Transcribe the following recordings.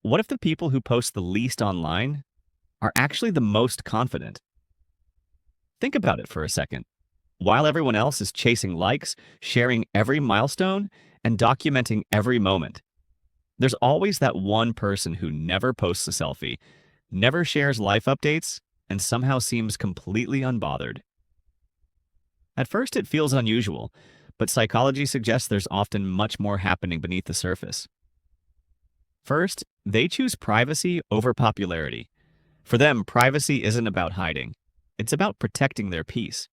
What if the people who post the least online are actually the most confident? Think about it for a second. While everyone else is chasing likes, sharing every milestone, and documenting every moment, there's always that one person who never posts a selfie, never shares life updates, and somehow seems completely unbothered. At first, it feels unusual, but psychology suggests there's often much more happening beneath the surface. First, they choose privacy over popularity. For them, privacy isn't about hiding, it's about protecting their peace.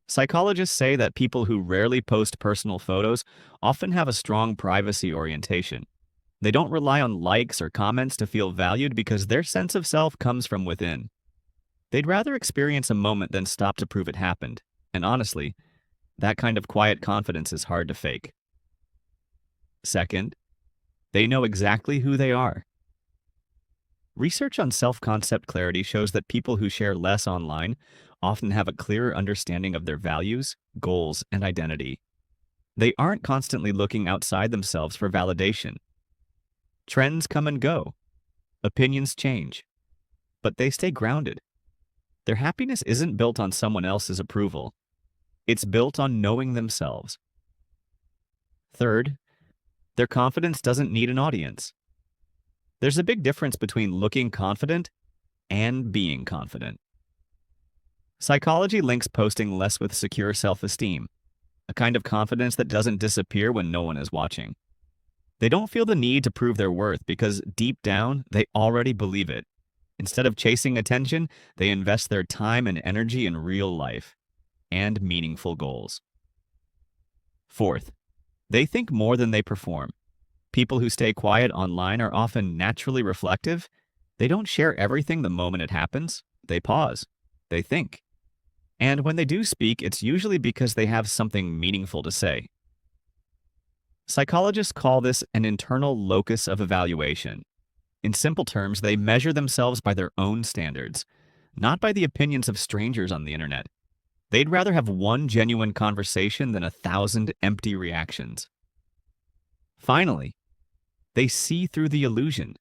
Psychologists say that people who rarely post personal photos often have a strong privacy orientation. They don't rely on likes or comments to feel valued because their sense of self comes from within. They'd rather experience a moment than stop to prove it happened. And honestly, that kind of quiet confidence is hard to fake. Second, they know exactly who they are. Research on self-concept clarity shows that people who share less online often have a clearer understanding of their values, goals, and identity. They aren't constantly looking outside themselves for validation. Trends come and go. Opinions change. But they stay grounded. Their happiness isn't built on someone else's approval. It's built on knowing themselves. Third, their confidence doesn't need an audience. There's a big difference between looking confident and being confident. Psychology links posting less with secure self-esteem, a kind of confidence that doesn't disappear when no one is watching. They don't feel the need to prove their worth because deep down, they already believe it. Instead of chasing attention, they invest their time and energy in real life and meaningful goals. Fourth, they think more than they perform. People who stay quiet online are often naturally reflective. They don't share everything the moment it happens. They pause. They think. And when they do speak, it's usually because they have something meaningful to say. Psychologists call this an internal locus of evaluation. In simple terms, they measure themselves by their own standards, not by the opinions of strangers on the internet. They'd rather have one genuine conversation than 1,000 empty reactions. Finally, they see through the illusion.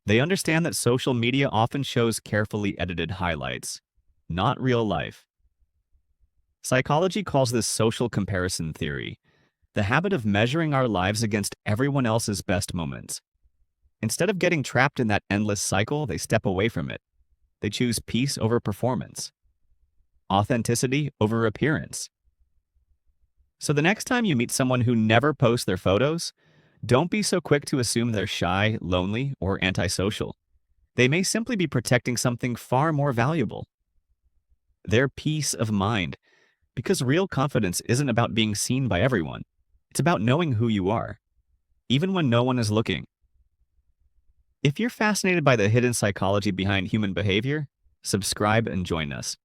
They understand that social media often shows carefully edited highlights, not real life. Psychology calls this social comparison theory, the habit of measuring our lives against everyone else's best moments. Instead of getting trapped in that endless cycle, they step away from it. They choose peace over performance, authenticity over appearance. So the next time you meet someone who never posts their photos, don't be so quick to assume they're shy, lonely, or antisocial. They may simply be protecting something far more valuable: their peace of mind. Because real confidence isn't about being seen by everyone. It's about knowing who you are, even when no one is looking. If you're fascinated by the hidden psychology behind human behavior, subscribe and join us.